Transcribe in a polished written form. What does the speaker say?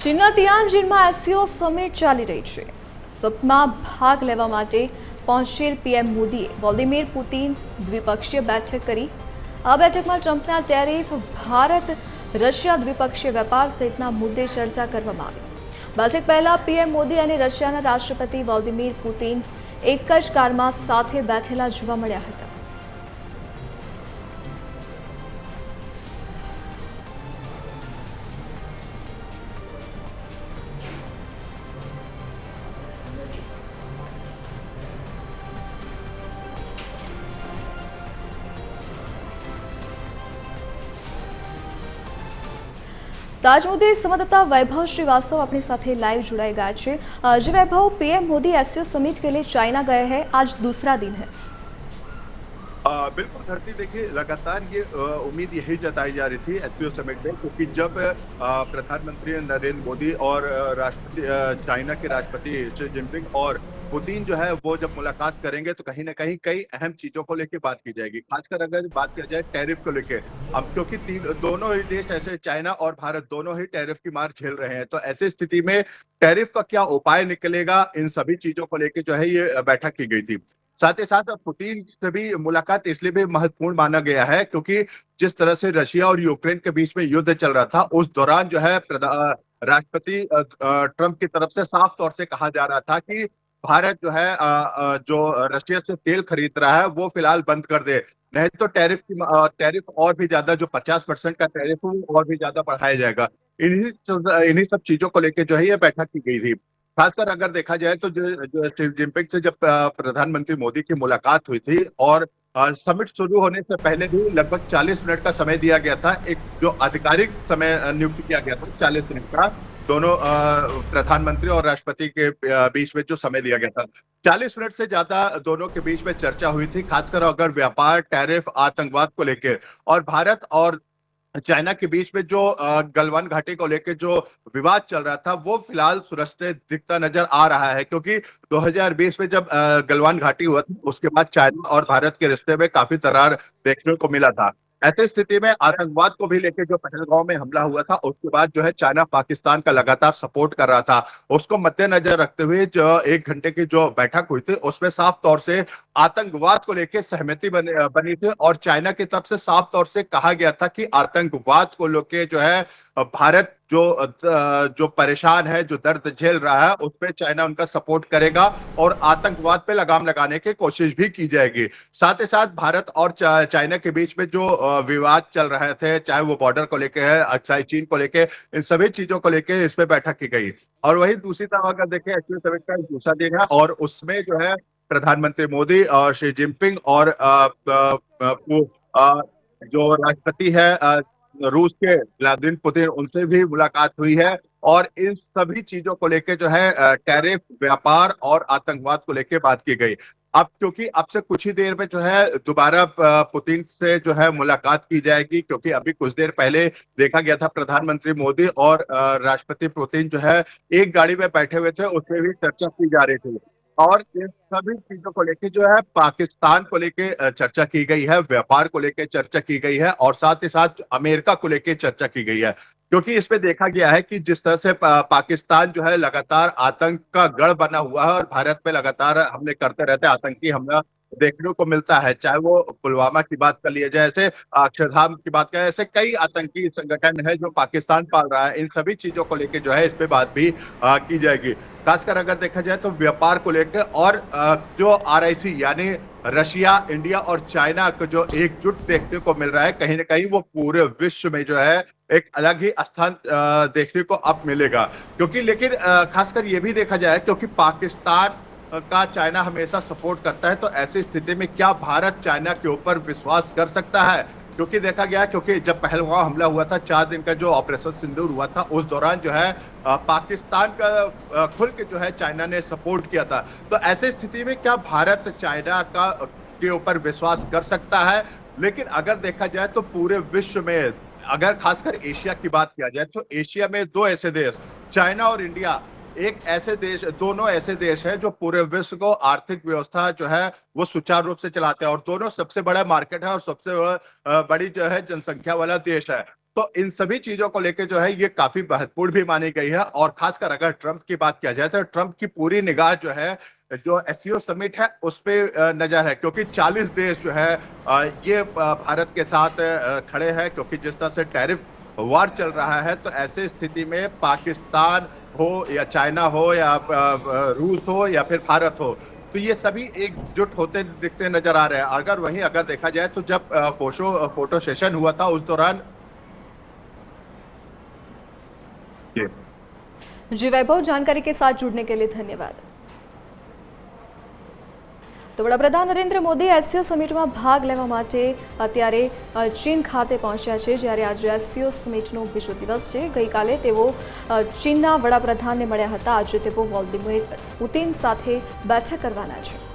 ચીનના તિયાનજિનમાં SCO summit ચાલી રહી છે। સમિટમાં ભાગ લેવા માટે પહોંચેલ પીએમ મોદીએ વ્લાદિમીર પુતિન દ્વિપક્ષીય બેઠક કરી। આ બેઠકમાં ટ્રમ્પના ટેરિફ, ભારત રશિયા દ્વિપક્ષીય વેપાર સહિતના મુદ્દે ચર્ચા કરવામાં આવી। બેઠક પહેલા પીએમ મોદી અને રશિયાના રાષ્ટ્રપતિ વ્લાદિમીર પુતિન એક જ કારમાં સાથે બેઠેલા જોવા મળ્યા હતા। ताज मुद्दे संवाददाता वैभव श्रीवास्तव अपने साथ लाइव जुड़ाई गया है। जी वैभव, पीएम मोदी एससीओ समिट के लिए चाइना गए हैं, आज दूसरा दिन है। बिल्कुल धरती, देखिए लगातार ये उम्मीद यही जताई जा रही थी एससीओ समिट में, क्योंकि जब प्रधानमंत्री नरेंद्र मोदी और राष्ट्रपति चाइना के राष्ट्रपति शी जिनपिंग और पुतिन जो है वो जब मुलाकात करेंगे तो कहीं ना कहीं कई अहम चीजों को लेकर बात की जाएगी। खासकर अगर बात किया जाए टैरिफ को लेकर, अब क्योंकि दोनों ही देश ऐसे, चाइना और भारत दोनों ही टैरिफ की मार झेल रहे हैं, तो ऐसी स्थिति में टैरिफ का क्या उपाय निकलेगा, इन सभी चीजों को लेकर जो है ये बैठक की गई थी। साथ ही साथ पुतिन से भी मुलाकात इसलिए भी महत्वपूर्ण माना गया है क्योंकि जिस तरह से रशिया और यूक्रेन के बीच में युद्ध चल रहा था, उस दौरान जो है राष्ट्रपति ट्रंप की तरफ से साफ तौर से कहा जा रहा था कि भारत जो है जो रशिया से तेल खरीद रहा है वो फिलहाल बंद कर दे, नहीं तो टैरिफ और भी ज्यादा, जो 50% का टैरिफ है वो और भी ज्यादा बढ़ाया जाएगा। इन्हीं सब चीजों को लेकर जो है ये बैठक की गई थी। खासकर अगर देखा जाए तो जो शी जिनपिंग से जब प्रधानमंत्री मोदी की मुलाकात हुई थी और समिट शुरू होने से पहले भी लगभग 40 मिनट का समय दिया गया था, एक जो आधिकारिक समय नियुक्त किया गया था 40 मिनट का, दोनों प्रधानमंत्री और राष्ट्रपति के बीच में जो समय दिया गया था, 40 मिनट से ज्यादा दोनों के बीच में चर्चा हुई थी। खासकर अगर व्यापार, टैरिफ, आतंकवाद को लेकर और भारत और चाइना के बीच में जो गलवान घाटी को लेकर जो विवाद चल रहा था वो फिलहाल सुलझते दिखता नजर आ रहा है, क्योंकि 2020 में जब गलवान घाटी हुआ था उसके बाद चाइना और भारत के रिश्ते में काफी दरार देखने को मिला था। ऐसी स्थिति में आतंकवाद को भी लेकर जो पहलगांव में हमला हुआ था उसके बाद जो है चाइना पाकिस्तान का लगातार सपोर्ट कर रहा था, उसको मद्देनजर रखते हुए जो 1 घंटे की जो बैठक हुई थी उसमें साफ तौर से आतंकवाद को लेकर सहमति बनी थी और चाइना की तरफ से साफ तौर से कहा गया था कि आतंकवाद को लेकर जो है भारत जो परेशान है, जो दर्द झेल रहा है, उस पर चाइना उनका सपोर्ट करेगा और आतंकवाद पे लगाम लगाने की कोशिश भी की जाएगी। साथ ही साथ भारत और चाइना के बीच में जो विवाद चल रहे थे, चाहे वो बॉर्डर को लेके है, चाहे चीन को लेके, इन सभी चीजों को लेके इस पे बैठक की गई। और वही दूसरी तरफ अगर देखें, एससीओ समिट का दूसरा दिन है और उसमें जो है प्रधानमंत्री मोदी और शी जिनपिंग और जो राष्ट्रपति है रूस के व्लादिमीर पुतिन, उनसे भी मुलाकात हुई है और इन सभी चीजों को लेकर जो है टैरिफ, व्यापार और आतंकवाद को लेकर बात की गई। अब क्योंकि अब से कुछ ही देर में जो है दोबारा पुतिन से जो है मुलाकात की जाएगी, क्योंकि अभी कुछ देर पहले देखा गया था प्रधानमंत्री मोदी और राष्ट्रपति पुतिन जो है एक गाड़ी में बैठे हुए थे, उसमें भी चर्चा की जा रही थी। और इन सभी चीजों को लेकर जो है पाकिस्तान को लेकर चर्चा की गई है, व्यापार को लेकर चर्चा की गई है और साथ ही साथ अमेरिका को लेकर चर्चा की गई है, क्योंकि इसमें देखा गया है कि जिस तरह से पाकिस्तान जो है लगातार आतंक का गढ़ बना हुआ है और भारत पे लगातार हमले करते रहते हैं, आतंकी हमला देखने को मिलता है, चाहे वो पुलवामा की बात कर लिया जाए, ऐसे अक्षरधाम की बात करें, ऐसे कई आतंकी संगठन है जो पाकिस्तान पाल रहा है। इन सभी चीजों को लेकर जो है इस पे बात भी की जाएगी। खासकर अगर देखा जाए तो व्यापार को लेकर और जो आरआईसी यानी रशिया, इंडिया और चाइना को जो एकजुट देखने को मिल रहा है, कहीं ना कहीं वो पूरे विश्व में जो है एक अलग ही स्थान देखने को अब मिलेगा। क्योंकि लेकिन खासकर ये भी देखा जाए, क्योंकि पाकिस्तान का चाइना हमेशा सपोर्ट करता है, तो ऐसी स्थिति में क्या भारत चाइना के ऊपर विश्वास कर सकता है? क्योंकि देखा गया, क्योंकि जब पहलगांव हमला हुआ था, 4 दिन का जो ऑपरेशन सिंदूर हुआ था, उस दौरान जो है पाकिस्तान का खुल के जो है चाइना ने सपोर्ट किया था। तो ऐसी स्थिति में क्या भारत चाइना का के ऊपर विश्वास कर सकता है? लेकिन अगर देखा जाए तो पूरे विश्व में, अगर खासकर एशिया की बात किया जाए तो एशिया में 2 ऐसे देश, चाइना और इंडिया, एक ऐसे देश, दोनों ऐसे देश हैं जो पूरे विश्व को आर्थिक व्यवस्था जो है वो सुचारू रूप से चलाते हैं और दोनों सबसे बड़ा मार्केट है और सबसे बड़ी जो है जनसंख्या वाला देश है। तो इन सभी चीजों को लेकर जो है ये काफी महत्वपूर्ण भी मानी गई है। और खासकर अगर ट्रंप की बात किया जाए तो ट्रंप की पूरी निगाह जो है जो एससीओ समिट है उस पे नजर है, क्योंकि 40 देश जो है ये भारत के साथ खड़े हैं, क्योंकि जिस तरह से टैरिफ वार चल रहा है तो ऐसे स्थिति में पाकिस्तान हो या चाइना हो या रूस हो या फिर भारत हो, तो ये सभी एकजुट होते दिखते नजर आ रहे हैं। अगर देखा जाए तो जब फोटो सेशन हुआ था उस दौरान जी वैभव, जानकारी के साथ जुड़ने के लिए धन्यवाद। તો વડાપ્રધાન નરેન્દ્ર મોદી એસસીઓ સમિટમાં ભાગ લેવા માટે અત્યારે ચીન ખાતે પહોંચ્યા છે, જ્યારે આજે એસસીઓ સમિટનો બીજો દિવસ છે। ગઈકાલે તેઓ ચીનના વડાપ્રધાનને મળ્યા હતા। આજે તેઓ વ્લાદિમીર પુતિન સાથે બેઠક કરવાના છે।